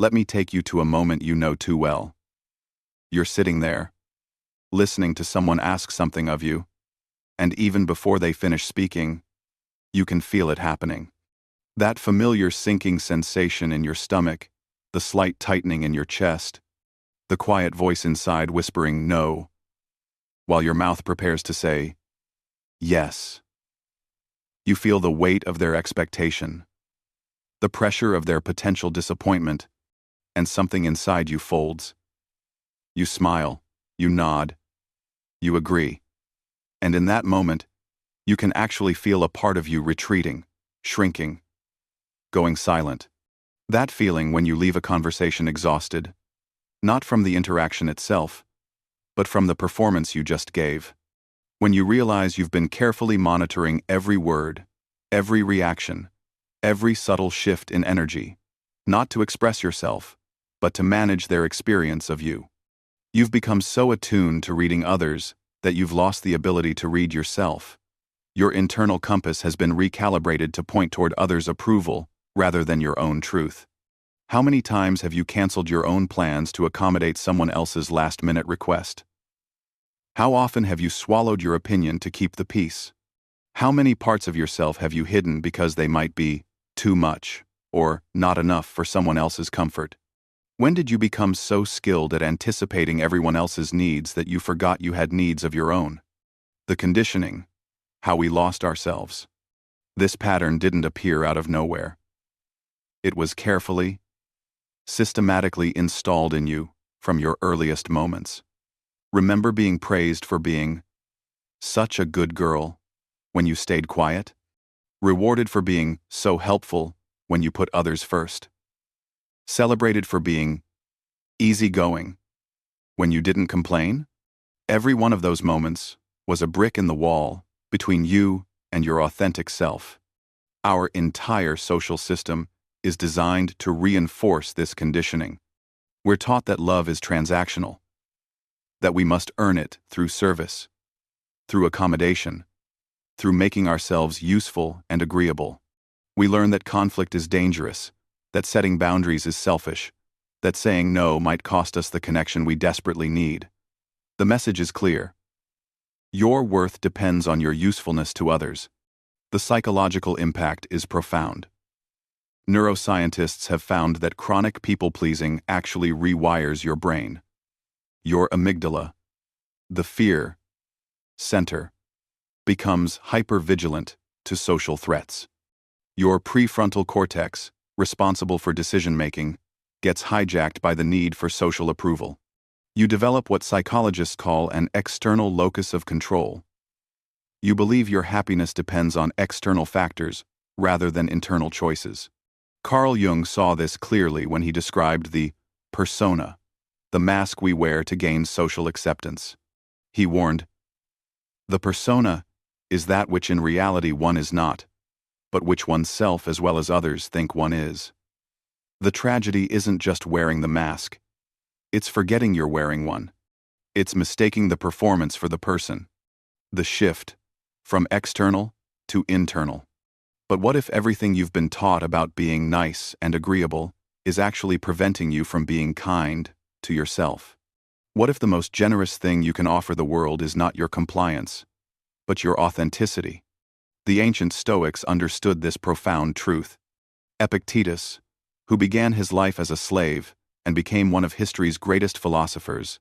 Let me take you to a moment you know too well. You're sitting there, listening to someone ask something of you, and even before they finish speaking, you can feel it happening. That familiar sinking sensation in your stomach, the slight tightening in your chest, the quiet voice inside whispering no, while your mouth prepares to say yes. You feel the weight of their expectation, the pressure of their potential disappointment, and something inside you folds. You smile, you nod, you agree. And in that moment, you can actually feel a part of you retreating, shrinking, going silent. That feeling when you leave a conversation exhausted, not from the interaction itself, but from the performance you just gave. When you realize you've been carefully monitoring every word, every reaction, every subtle shift in energy, not to express yourself, but to manage their experience of you. You've become so attuned to reading others that you've lost the ability to read yourself. Your internal compass has been recalibrated to point toward others' approval rather than your own truth. How many times have you canceled your own plans to accommodate someone else's last-minute request? How often have you swallowed your opinion to keep the peace? How many parts of yourself have you hidden because they might be too much or not enough for someone else's comfort? When did you become so skilled at anticipating everyone else's needs that you forgot you had needs of your own? The conditioning, how we lost ourselves. This pattern didn't appear out of nowhere. It was carefully, systematically installed in you from your earliest moments. Remember being praised for being such a good girl when you stayed quiet? Rewarded for being so helpful when you put others first? Celebrated for being easygoing when you didn't complain? Every one of those moments was a brick in the wall between you and your authentic self. Our entire social system is designed to reinforce this conditioning. We're taught that love is transactional, that we must earn it through service, through accommodation, through making ourselves useful and agreeable. We learn that conflict is dangerous, that setting boundaries is selfish, that saying no might cost us the connection we desperately need. The message is clear. Your worth depends on your usefulness to others. The psychological impact is profound. Neuroscientists have found that chronic people-pleasing actually rewires your brain. Your amygdala, the fear center, becomes hypervigilant to social threats. Your prefrontal cortex, responsible for decision-making, gets hijacked by the need for social approval. You develop what psychologists call an external locus of control. You believe your happiness depends on external factors rather than internal choices. Carl Jung saw this clearly when he described the persona, the mask we wear to gain social acceptance. He warned, "The persona is that which in reality one is not, but which oneself as well as others think one is." The tragedy isn't just wearing the mask. It's forgetting you're wearing one. It's mistaking the performance for the person. The shift from external to internal. But what if everything you've been taught about being nice and agreeable is actually preventing you from being kind to yourself? What if the most generous thing you can offer the world is not your compliance, but your authenticity? The ancient Stoics understood this profound truth. Epictetus, who began his life as a slave and became one of history's greatest philosophers,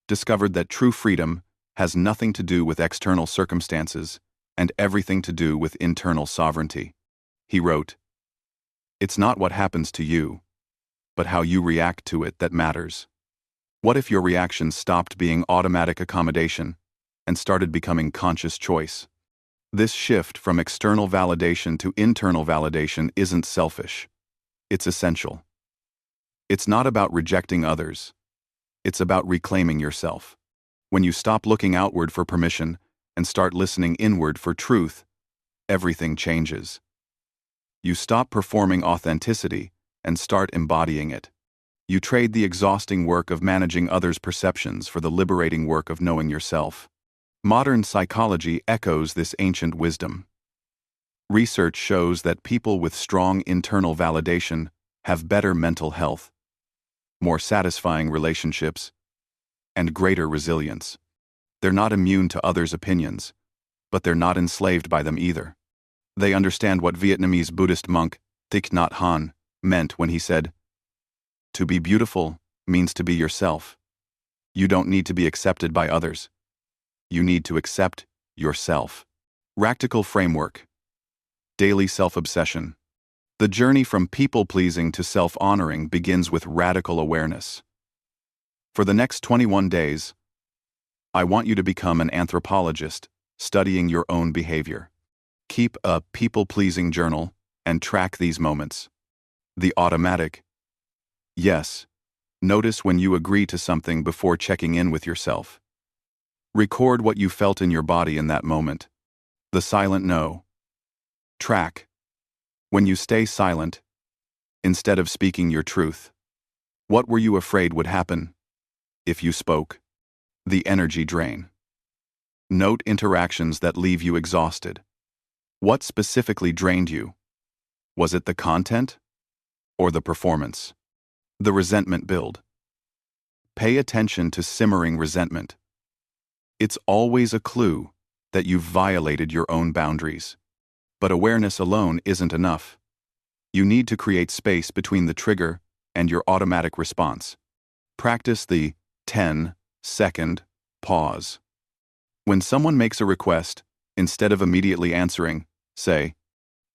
discovered that true freedom has nothing to do with external circumstances and everything to do with internal sovereignty. He wrote, "It's not what happens to you, but how you react to it that matters." What if your reaction stopped being automatic accommodation and started becoming conscious choice? This shift from external validation to internal validation isn't selfish. It's essential. It's not about rejecting others. It's about reclaiming yourself. When you stop looking outward for permission and start listening inward for truth, everything changes. You stop performing authenticity and start embodying it. You trade the exhausting work of managing others' perceptions for the liberating work of knowing yourself. Modern psychology echoes this ancient wisdom. Research shows that people with strong internal validation have better mental health, more satisfying relationships, and greater resilience. They're not immune to others' opinions, but they're not enslaved by them either. They understand what Vietnamese Buddhist monk Thich Nhat Hanh meant when he said, "To be beautiful means to be yourself. You don't need to be accepted by others. You need to accept yourself." Practical framework. Daily self-obsession. The journey from people-pleasing to self-honoring begins with radical awareness. For the next 21 days, I want you to become an anthropologist, studying your own behavior. Keep a people-pleasing journal and track these moments. The automatic yes. Notice when you agree to something before checking in with yourself. Record what you felt in your body in that moment. The silent no. Track when you stay silent instead of speaking your truth. What were you afraid would happen if you spoke? The energy drain. Note interactions that leave you exhausted. What specifically drained you? Was it the content or the performance? The resentment build. Pay attention to simmering resentment. It's always a clue that you've violated your own boundaries. But awareness alone isn't enough. You need to create space between the trigger and your automatic response. Practice the 10-second pause. When someone makes a request, instead of immediately answering, say,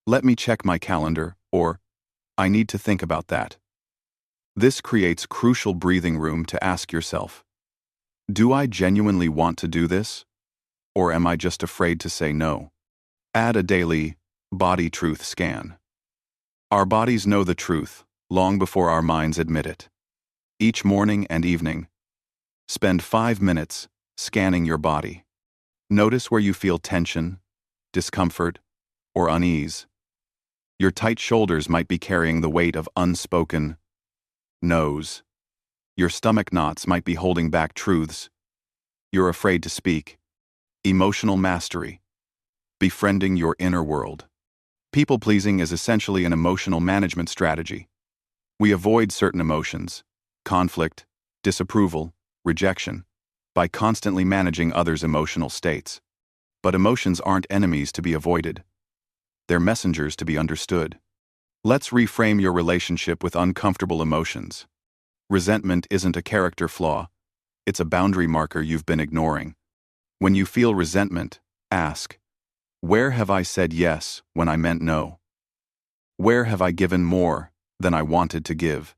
"Let me check my calendar," or "I need to think about that." This creates crucial breathing room to ask yourself, do I genuinely want to do this? Or am I just afraid to say no? Add a daily body truth scan. Our bodies know the truth long before our minds admit it. Each morning and evening, spend 5 minutes scanning your body. Notice where you feel tension, discomfort, or unease. Your tight shoulders might be carrying the weight of unspoken no's. Your stomach knots might be holding back truths you're afraid to speak. Emotional mastery. Befriending your inner world. People-pleasing is essentially an emotional management strategy. We avoid certain emotions, conflict, disapproval, rejection, by constantly managing others' emotional states. But emotions aren't enemies to be avoided. They're messengers to be understood. Let's reframe your relationship with uncomfortable emotions. Resentment isn't a character flaw. It's a boundary marker you've been ignoring. When you feel resentment, ask, where have I said yes when I meant no? Where have I given more than I wanted to give?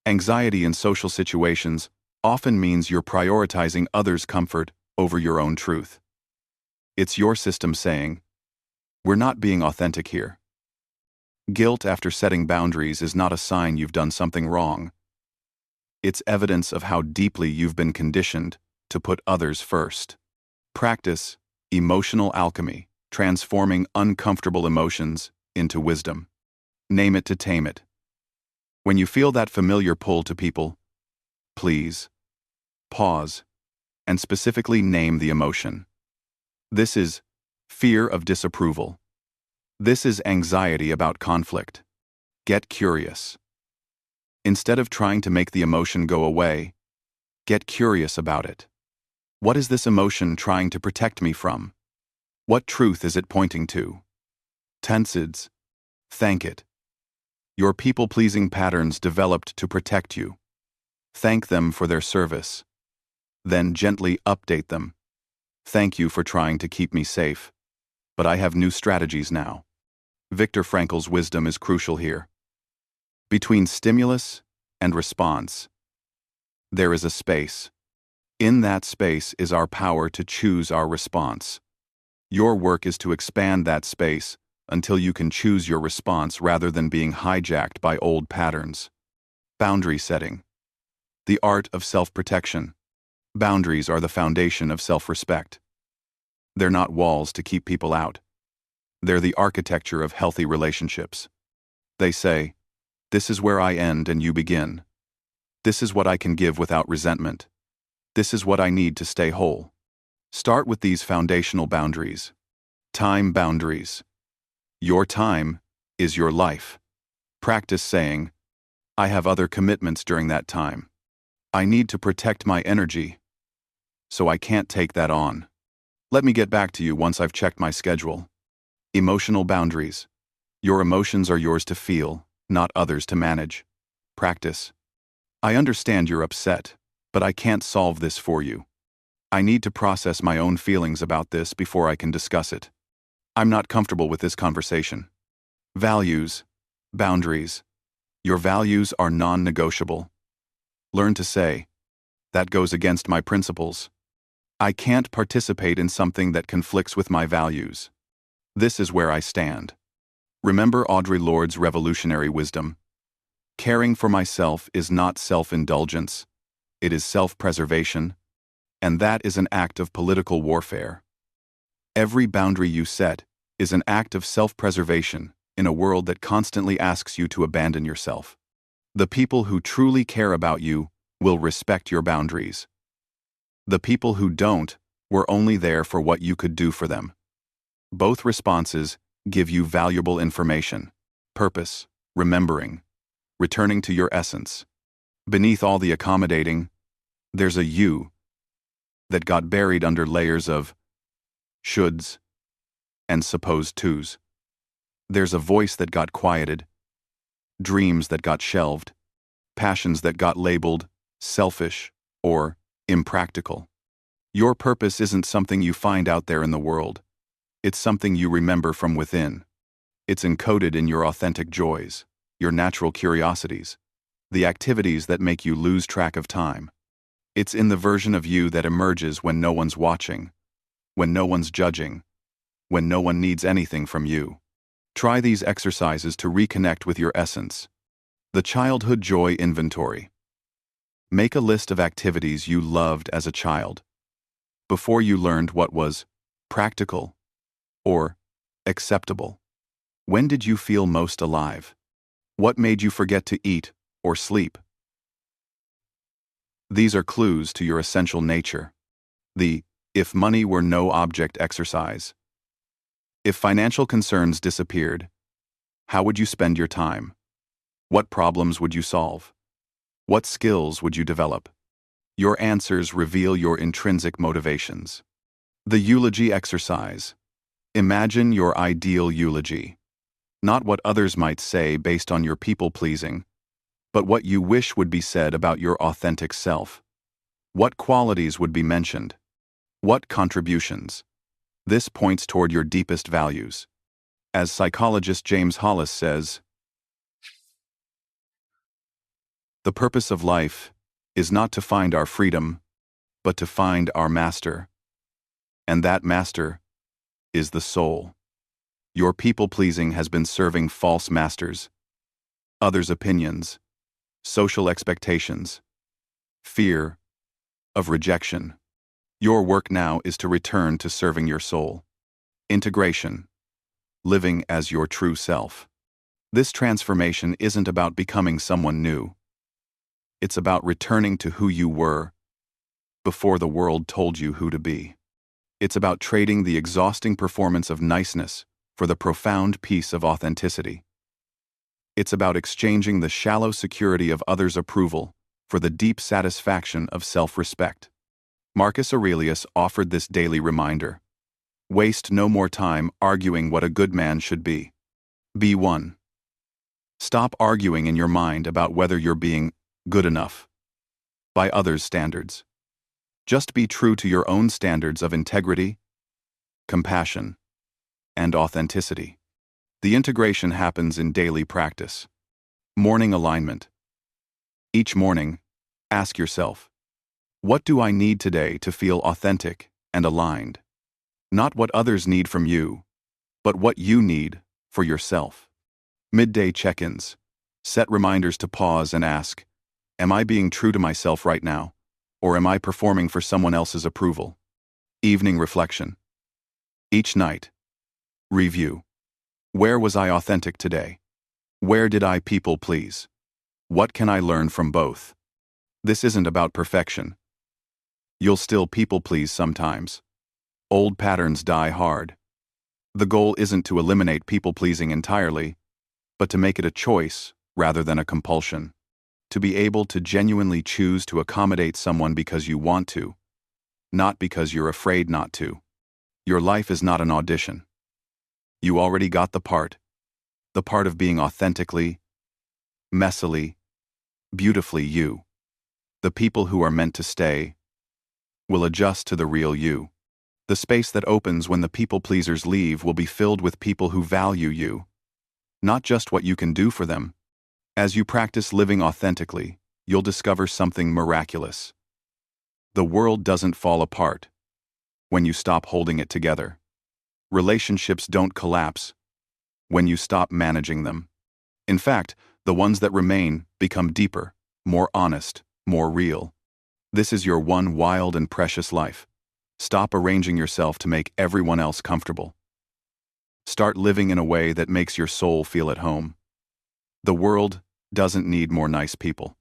Anxiety in social situations often means you're prioritizing others' comfort over your own truth. It's your system saying, we're not being authentic here. Guilt after setting boundaries is not a sign you've done something wrong. It's evidence of how deeply you've been conditioned to put others first. Practice emotional alchemy, transforming uncomfortable emotions into wisdom. Name it to tame it. When you feel that familiar pull to people, please pause and specifically name the emotion. This is fear of disapproval. This is anxiety about conflict. Get curious. Instead of trying to make the emotion go away, get curious about it. What is this emotion trying to protect me from? What truth is it pointing to? Tensids. Thank it. Your people-pleasing patterns developed to protect you. Thank them for their service. Then gently update them. Thank you for trying to keep me safe, but I have new strategies now. Viktor Frankl's wisdom is crucial here. Between stimulus and response, there is a space. In that space is our power to choose our response. Your work is to expand that space until you can choose your response rather than being hijacked by old patterns. Boundary setting. The art of self-protection. Boundaries are the foundation of self-respect. They're not walls to keep people out. They're the architecture of healthy relationships. They say, this is where I end and you begin. This is what I can give without resentment. This is what I need to stay whole. Start with these foundational boundaries. Time boundaries. Your time is your life. Practice saying, I have other commitments during that time. I need to protect my energy, so I can't take that on. Let me get back to you once I've checked my schedule. Emotional boundaries. Your emotions are yours to feel, not others to manage. Practice. I understand you're upset, but I can't solve this for you. I need to process my own feelings about this before I can discuss it. I'm not comfortable with this conversation. Values. Boundaries. Your values are non-negotiable. Learn to say, that goes against my principles. I can't participate in something that conflicts with my values. This is where I stand. Remember Audre Lorde's revolutionary wisdom. Caring for myself is not self-indulgence. It is self-preservation, and that is an act of political warfare. Every boundary you set is an act of self-preservation in a world that constantly asks you to abandon yourself. The people who truly care about you will respect your boundaries. The people who don't were only there for what you could do for them. Both responses give you valuable information, purpose, remembering, returning to your essence. Beneath all the accommodating, there's a you that got buried under layers of shoulds and supposed tos. There's a voice that got quieted, dreams that got shelved, passions that got labeled selfish or impractical. Your purpose isn't something you find out there in the world. It's something you remember from within. It's encoded in your authentic joys, your natural curiosities, the activities that make you lose track of time. It's in the version of you that emerges when no one's watching, when no one's judging, when no one needs anything from you. Try these exercises to reconnect with your essence. The Childhood Joy Inventory. Make a list of activities you loved as a child, before you learned what was practical or acceptable. When did you feel most alive? What made you forget to eat or sleep? These are clues to your essential nature. The if money were no object exercise. If financial concerns disappeared, how would you spend your time? What problems would you solve? What skills would you develop? Your answers reveal your intrinsic motivations. The eulogy exercise. Imagine your ideal eulogy. Not what others might say based on your people-pleasing, but what you wish would be said about your authentic self. What qualities would be mentioned? What contributions? This points toward your deepest values. As psychologist James Hollis says, the purpose of life is not to find our freedom, but to find our master. And that master is the soul. Your people-pleasing has been serving false masters, others' opinions, social expectations, fear of rejection. Your work now is to return to serving your soul. Integration. Living as your true self. This transformation isn't about becoming someone new. It's about returning to who you were before the world told you who to be. It's about trading the exhausting performance of niceness for the profound peace of authenticity. It's about exchanging the shallow security of others' approval for the deep satisfaction of self-respect. Marcus Aurelius offered this daily reminder. Waste no more time arguing what a good man should be. Be one. Stop arguing in your mind about whether you're being good enough by others' standards. Just be true to your own standards of integrity, compassion, and authenticity. The integration happens in daily practice. Morning alignment. Each morning, ask yourself, what do I need today to feel authentic and aligned? Not what others need from you, but what you need for yourself. Midday check-ins. Set reminders to pause and ask, am I being true to myself right now, or am I performing for someone else's approval? Evening reflection. Each night, review. Where was I authentic today? Where did I people please? What can I learn from both? This isn't about perfection. You'll still people please sometimes. Old patterns die hard. The goal isn't to eliminate people pleasing entirely, but to make it a choice rather than a compulsion. To be able to genuinely choose to accommodate someone because you want to, not because you're afraid not to. Your life is not an audition. You already got the part of being authentically, messily, beautifully you. The people who are meant to stay will adjust to the real you. The space that opens when the people pleasers leave will be filled with people who value you, not just what you can do for them. As you practice living authentically, you'll discover something miraculous. The world doesn't fall apart when you stop holding it together. Relationships don't collapse when you stop managing them. In fact, the ones that remain become deeper, more honest, more real. This is your one wild and precious life. Stop arranging yourself to make everyone else comfortable. Start living in a way that makes your soul feel at home. The world doesn't need more nice people.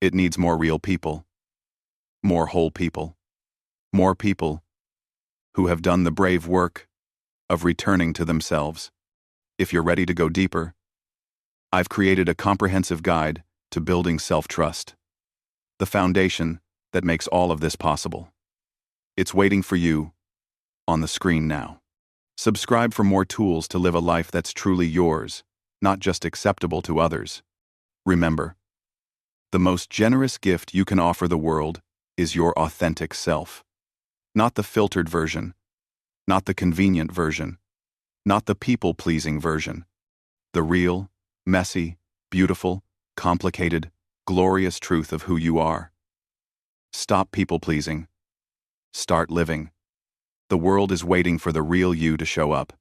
It needs more real people. More whole people. More people who have done the brave work of returning to themselves. If you're ready to go deeper, I've created a comprehensive guide to building self-trust, the foundation that makes all of this possible. It's waiting for you on the screen now. Subscribe for more tools to live a life that's truly yours, not just acceptable to others. Remember, the most generous gift you can offer the world is your authentic self. Not the filtered version, not the convenient version, not the people-pleasing version. The real, messy, beautiful, complicated, glorious truth of who you are. Stop people-pleasing. Start living. The world is waiting for the real you to show up.